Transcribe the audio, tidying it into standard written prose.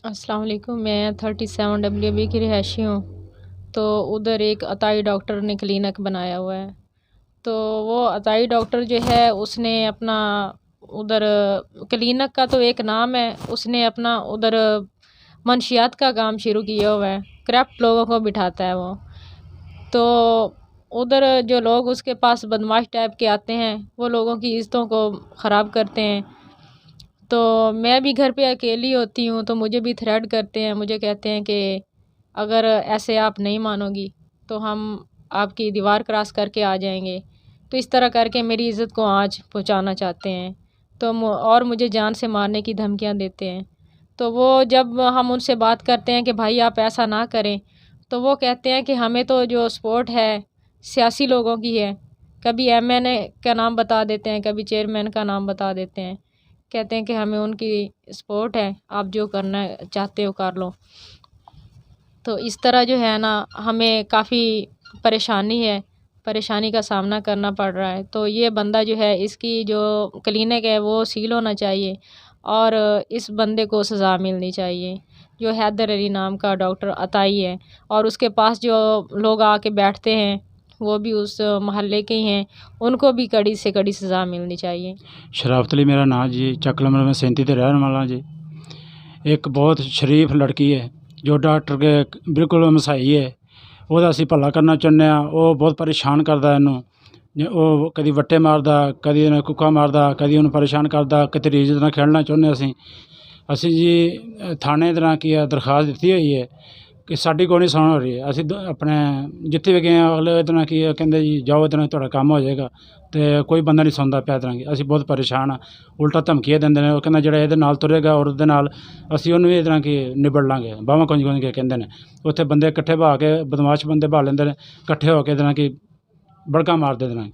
अस्सलाम वालेकुम। मैं 37 WB की रिहायशी हूँ। तो उधर एक अताई डॉक्टर ने क्लिनिक बनाया हुआ है। तो वो अताई डॉक्टर जो है उसने अपना उधर क्लिनिक का तो एक नाम है, उसने अपना उधर मंशियात का काम शुरू किया हुआ है। क्रैफ्ट लोगों को बिठाता है वो। तो उधर जो लोग उसके पास बदमाश टाइप के आते हैं वो लोगों की इज़्ज़तों को ख़राब करते हैं। तो मैं भी घर पे अकेली होती हूँ तो मुझे भी थ्रेट करते हैं, मुझे कहते हैं कि अगर ऐसे आप नहीं मानोगी तो हम आपकी दीवार क्रॉस करके आ जाएंगे। तो इस तरह करके मेरी इज़्ज़त को आँच पहुँचाना चाहते हैं। तो और मुझे जान से मारने की धमकियाँ देते हैं। तो वो जब हम उनसे बात करते हैं कि भाई आप ऐसा ना करें, तो वो कहते हैं कि हमें तो जो सपोर्ट है सियासी लोगों की है। कभी MNA का नाम बता देते हैं, कभी चेयरमैन का नाम बता देते हैं। कहते हैं कि हमें उनकी सपोर्ट है, आप जो करना चाहते हो कर लो। तो इस तरह जो है ना हमें काफ़ी परेशानी का सामना करना पड़ रहा है। तो ये बंदा जो है इसकी जो क्लिनिक है वो सील होना चाहिए और इस बंदे को सज़ा मिलनी चाहिए। जो हैदर अली नाम का डॉक्टर अताई है और उसके पास जो लोग आके बैठते हैं वो भी उस मोहल्ले के ही हैं, उनको भी कड़ी से कड़ी सज़ा मिलनी चाहिए। शराफत अली मेरा नाम जी, चक नंबर में 37 ते रहने वाला जी। एक बहुत शरीफ लड़की है जो डॉक्टर के बिल्कुल मसाई है। ਉਹਦਾ ਅਸੀਂ ਭਲਾ ਕਰਨਾ ਚਾਹੁੰਦੇ ਹਾਂ। ਉਹ ਬਹੁਤ ਪਰੇਸ਼ਾਨ ਕਰਦਾ ਇਹਨੂੰ। ਉਹ ਕਦੀ ਵੱਟੇ ਮਾਰਦਾ, ਕਦੀ ਇਹਨੂੰ ਕੁੱਕਾ ਮਾਰਦਾ, ਕਦੀ ਉਹਨੂੰ ਪਰੇਸ਼ਾਨ ਕਰਦਾ। ਕਿਤੇ ਰੀਝ ਨਾਲ ਖੇਡਣਾ ਚਾਹੁੰਦੇ ਅਸੀਂ ਜੀ ਥਾਣੇ ਦੇ ਨਾਲ ਕੀ ਹੈ ਦਰਖਾਸਤ ਦਿੱਤੀ ਹੋਈ ਹੈ ਕਿ ਸਾਡੀ ਕੋਈ ਨਹੀਂ ਸੁਣ ਹੋ ਰਹੀ ਹੈ। ਅਸੀਂ ਆਪਣੇ ਜਿੱਥੇ ਵੀ ਗਏ ਹਾਂ ਅਗਲੇ ਇਹਦੇ ਨਾਲ ਕੀ ਹੈ ਕਹਿੰਦੇ ਜੀ ਜਾਓ ਇਹਦੇ ਨਾਲ ਤੁਹਾਡਾ ਕੰਮ ਹੋ ਜਾਏਗਾ ਅਤੇ ਕੋਈ ਬੰਦਾ ਨਹੀਂ ਸੁਣਦਾ ਪਿਆ ਇਹਦੇ ਨਾਲ। ਅਸੀਂ ਬਹੁਤ ਪਰੇਸ਼ਾਨ ਹਾਂ। ਉਲਟਾ ਧਮਕੀਆਂ ਦਿੰਦੇ ਨੇ। ਉਹ ਕਹਿੰਦਾ ਜਿਹੜਾ ਇਹਦੇ ਨਾਲ ਤੁਰੇਗਾ ਔਰ ਉਹਦੇ ਨਾਲ ਅਸੀਂ ਉਹਨੂੰ ਵੀ ਇਹਦੇ ਨਾਲ ਕੀ ਨਿਬੜ ਲਾਂਗੇ। ਬਾਹਾਂ ਗੁੰਜ ਕੇ ਕਹਿੰਦੇ ਨੇ। ਉੱਥੇ ਬੰਦੇ ਇਕੱਠੇ ਬਹਾ ਕੇ ਬਦਮਾਸ਼ ਬੰਦੇ ਬਹਾ ਲੈਂਦੇ ਨੇ, ਇਕੱਠੇ ਹੋ ਕੇ ਇਹਦੇ ਨਾਲ ਕੀ ਬੜਕਾ ਮਾਰਦੇ ਇਹਦੇ ਨਾਲ।